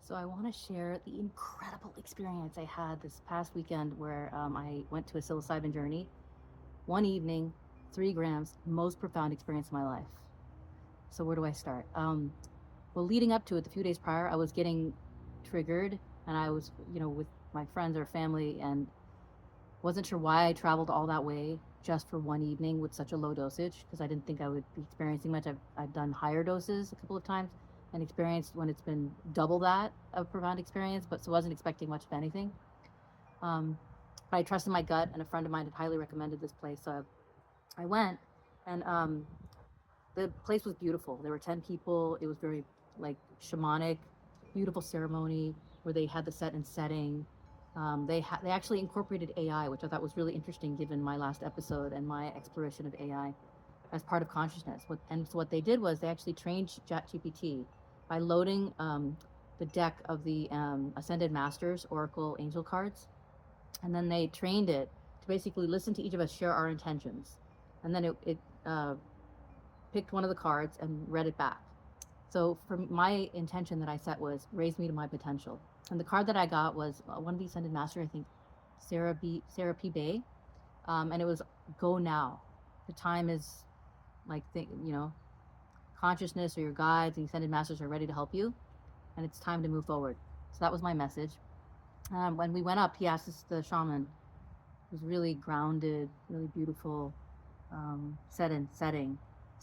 So I want to share the incredible experience I had this past weekend where I went to a psilocybin journey. One evening, 3 grams, most profound experience of my life. So where do I start? Well, leading up to it, the few days prior, I was getting triggered, and I was, with my friends or family, and wasn't sure why I traveled all that way just for one evening with such a low dosage because I didn't think I would be experiencing much. I've done higher doses a couple of times and experienced when it's been double that of profound experience, but so wasn't expecting much of anything. Um, but I trusted my gut, and a friend of mine had highly recommended this place, so I went, and the place was beautiful. There were 10 people. It was very like shamanic, beautiful ceremony where they had the set and setting. They actually incorporated AI, which I thought was really interesting given my last episode and my exploration of AI as part of consciousness. So what they did was they actually trained ChatGPT by loading the deck of the Ascended Masters Oracle Angel cards, and then they trained it to basically listen to each of us share our intentions, and then it picked one of the cards and read it back. So for my intention that I set was raise me to my potential. And the card that I got was one of the Ascended Master, I think Sarah P. Bay. And it was go now. The time is like, consciousness or your guides and Ascended Masters are ready to help you. And it's time to move forward. So that was my message. When we went up, he asked us, the shaman, it was really grounded, really beautiful setting,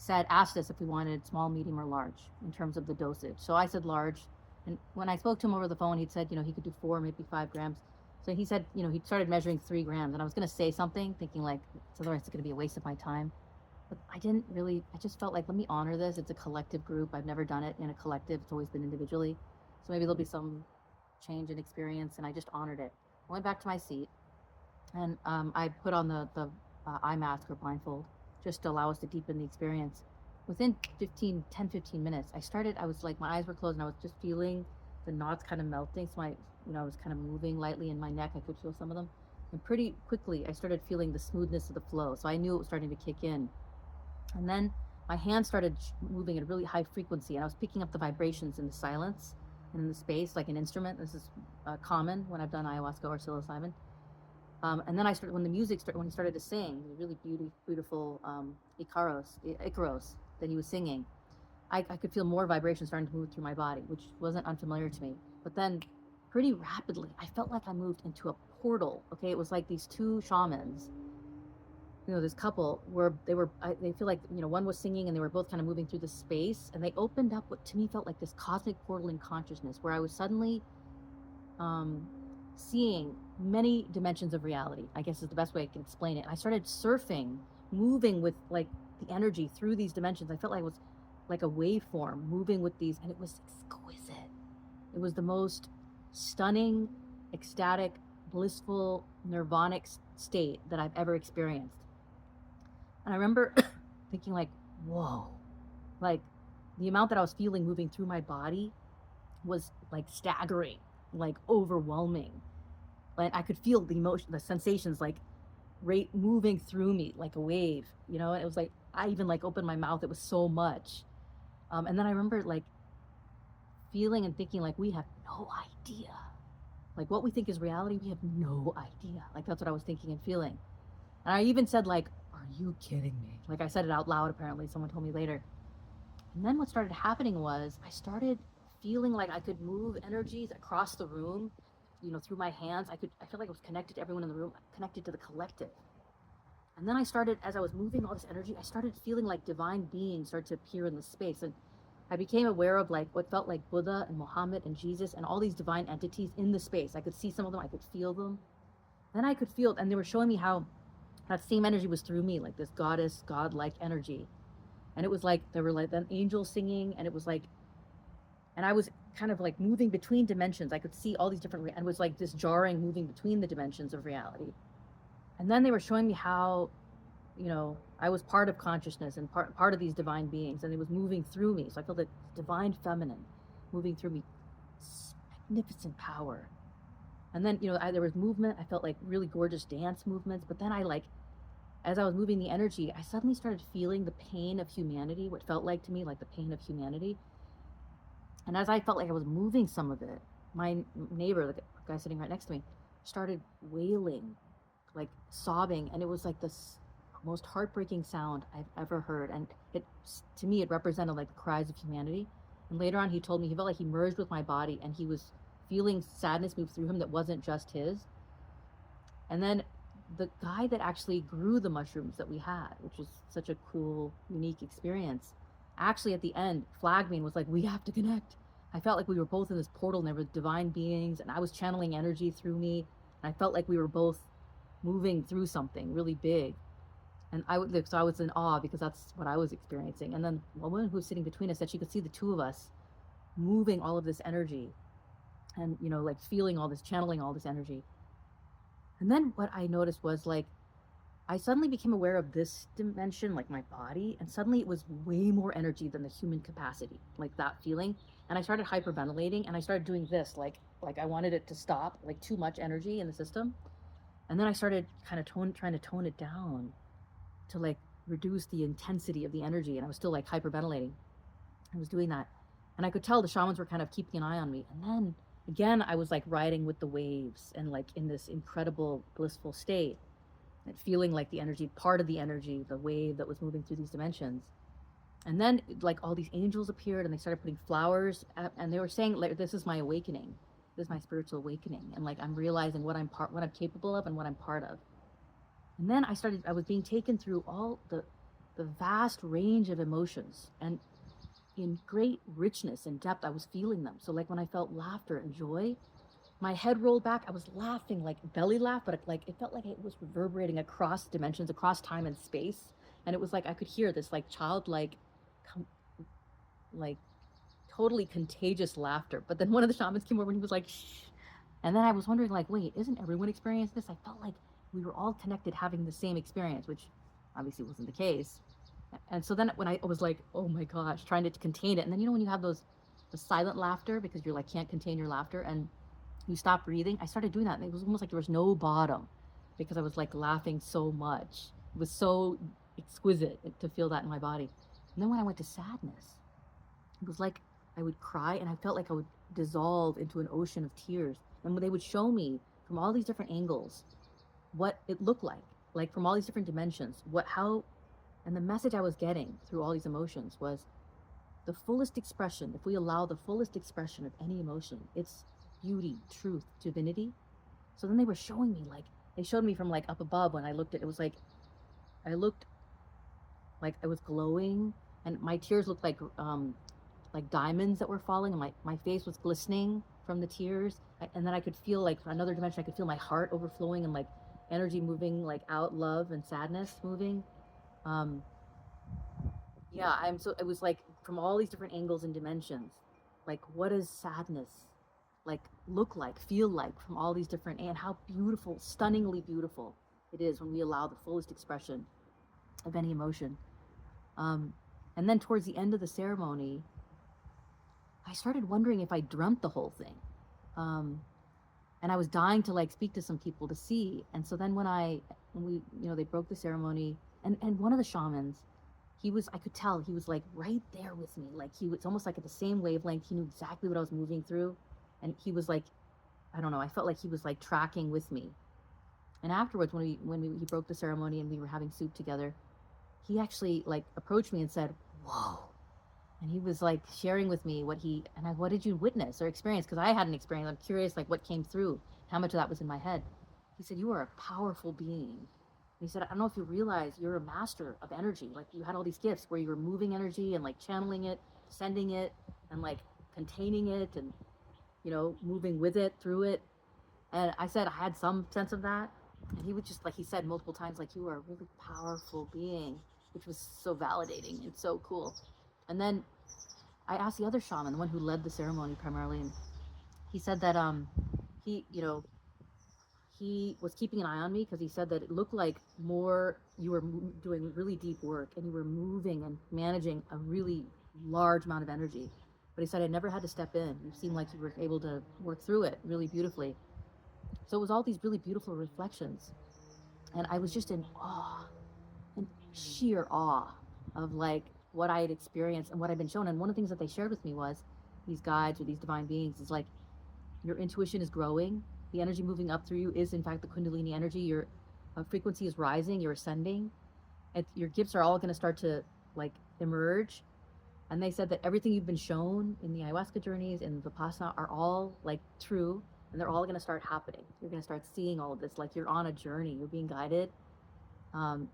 asked us if we wanted small, medium, or large in terms of the dosage. So I said large. And when I spoke to him over the phone, he'd said, he could do 4, maybe 5 grams. So he said, he started measuring 3 grams. And I was going to say something, thinking like, otherwise it's going to be a waste of my time. But I just felt like, let me honor this. It's a collective group. I've never done it in a collective. It's always been individually. So maybe there'll be some change in experience. And I just honored it. I went back to my seat, and I put on the eye mask or blindfold just to allow us to deepen the experience. Within 10, 15 minutes, I was like, my eyes were closed and I was just feeling the knots kind of melting. So I was kind of moving lightly in my neck. I could feel some of them. And pretty quickly, I started feeling the smoothness of the flow. So I knew it was starting to kick in. And then my hands started moving at a really high frequency, and I was picking up the vibrations in the silence and in the space like an instrument. This is common when I've done ayahuasca or psilocybin. And then when he started to sing, the really beautiful Icaros that he was singing, I could feel more vibration starting to move through my body, which wasn't unfamiliar to me. But then pretty rapidly, I felt like I moved into a portal. Okay, it was like these two shamans, this couple they feel like, one was singing and they were both kind of moving through the space, and they opened up what to me felt like this cosmic portal in consciousness where I was suddenly seeing many dimensions of reality, I guess is the best way I can explain it. I started surfing, moving with like the energy through these dimensions. I felt like I was like a waveform moving with these, and it was exquisite. It was the most stunning, ecstatic, blissful, nirvanic state that I've ever experienced. And I remember thinking like, whoa, like the amount that I was feeling moving through my body was like staggering, like overwhelming. And I could feel the emotion, the sensations like moving through me like a wave, and it was like, I even like opened my mouth. It was so much. And then I remember like feeling and thinking like, we have no idea. Like what we think is reality, we have no idea. Like that's what I was thinking and feeling. And I even said like, are you kidding me? Like I said it out loud, apparently. Someone told me later. And then what started happening was I started feeling like I could move energies across the room, through my hands. I feel like I was connected to everyone in the room, connected to the collective. And then as I was moving all this energy, I started feeling like divine beings started to appear in the space. And I became aware of like what felt like Buddha and Muhammad and Jesus and all these divine entities in the space. I could see some of them, I could feel them. Then I could feel, and they were showing me how that same energy was through me, like this goddess, godlike energy. And it was like, there were like an angel singing, and it was like, and I was kind of like moving between dimensions. I could see all these different, and it was like this jarring moving between the dimensions of reality. And then they were showing me how, I was part of consciousness and part of these divine beings, and it was moving through me. So I felt the divine feminine moving through me, magnificent power. And then, there was movement. I felt like really gorgeous dance movements. But then as I was moving the energy, I suddenly started feeling the pain of what felt like to me like the pain of humanity. And as I felt like I was moving some of it, my neighbor, the guy sitting right next to me, started wailing, like sobbing, and it was like this most heartbreaking sound I've ever heard. And it, to me, it represented like the cries of humanity. And later on, he told me he felt like he merged with my body, and he was feeling sadness move through him that wasn't just his. And then the guy that actually grew the mushrooms that we had, which was such a cool, unique experience, actually at the end flagged me and was like, "We have to connect." I felt like we were both in this portal and there were divine beings, and I was channeling energy through me. And I felt like we were both moving through something really big. And so I was in awe because that's what I was experiencing. And then a woman who was sitting between us said she could see the two of us moving all of this energy and, like feeling all this, channeling all this energy. And then what I noticed was like, I suddenly became aware of this dimension, like my body, and suddenly it was way more energy than the human capacity, like that feeling. And I started hyperventilating, and I started doing this, like I wanted it to stop, like too much energy in the system. And then I started kind of trying to tone it down to like reduce the intensity of the energy, and I was still like hyperventilating. I was doing that, and I could tell the shamans were kind of keeping an eye on me. And then again, I was like riding with the waves and like in this incredible blissful state and feeling like the energy, part of the energy, the wave that was moving through these dimensions. And then like all these angels appeared, and they started putting flowers and they were saying like, "This is my awakening, this is my spiritual awakening," and like I'm realizing what I'm capable of and what I'm part of. And then I was being taken through all the vast range of emotions, and in great richness and depth I was feeling them. So like when I felt laughter and joy, my head rolled back. I was laughing, like belly laugh, but it felt like it was reverberating across dimensions, across time and space. And it was like I could hear this like childlike, like totally contagious laughter. But then one of the shamans came over and he was like, "Shh." And then I was wondering, like, wait, isn't everyone experiencing this? I felt like we were all connected, having the same experience, which obviously wasn't the case. And so then when I was like, oh my gosh, trying to contain it. And then, when you have the silent laughter because you're like, can't contain your laughter and you stop breathing, I started doing that. And it was almost like there was no bottom because I was like laughing so much. It was so exquisite to feel that in my body. And then when I went to sadness, it was like I would cry and I felt like I would dissolve into an ocean of tears. And when they would show me from all these different angles what it looked like from all these different dimensions, and the message I was getting through all these emotions was the fullest expression. If we allow the fullest expression of any emotion, it's beauty, truth, divinity. So then they were showing me, like, they showed me from like up above when I looked at it, was like, I looked like I was glowing and my tears looked like diamonds that were falling, and my face was glistening from the tears. And then I could feel like another dimension, I could feel my heart overflowing and like energy moving, like out love and sadness moving. um yeah, it was like from all these different angles and dimensions, like what does sadness like look like, feel like from all these different, and how beautiful, stunningly beautiful it is when we allow the fullest expression of any emotion. And then towards the end of the ceremony, I started wondering if I dreamt the whole thing. And I was dying to like speak to some people to see. And so then when we, they broke the ceremony, and one of the shamans, I could tell he was like right there with me. Like he was almost like at the same wavelength. He knew exactly what I was moving through. And he was like, I don't know, I felt like he was like tracking with me. And afterwards, he broke the ceremony and we were having soup together, he actually like approached me and said, "Whoa." And he was like sharing with me what did you witness or experience? Because I had an experience. I'm curious, like what came through, how much of that was in my head. He said, "You are a powerful being." And he said, "I don't know if you realize you're a master of energy. Like you had all these gifts where you were moving energy and like channeling it, sending it, and like containing it, and moving with it, through it." And I said I had some sense of that. And he would just, like he said multiple times, like, "You are a really powerful being," which was so validating and so cool. And then I asked the other shaman, the one who led the ceremony primarily, and he said that he he was keeping an eye on me because he said that it looked like more you were doing really deep work and you were moving and managing a really large amount of energy. But he said I never had to step in. You seemed like you were able to work through it really beautifully. So it was all these really beautiful reflections. And I was just in awe, in sheer awe of like what I had experienced and what I'd been shown. And one of the things that they shared with me was, these guides or these divine beings, is like, Your intuition is growing. The energy moving up through you is, in fact, the Kundalini energy. Your frequency is rising. You're ascending. Your gifts are all going to start to like emerge. And they said that everything you've been shown in the ayahuasca journeys and the Vipassana are all like true, and they're all going to start happening. You're going to start seeing all of this, like you're on a journey. You're being guided. It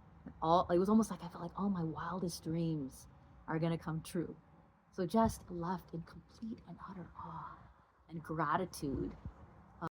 was almost like I felt like all my wildest dreams are going to come true. So just left in complete and utter awe and gratitude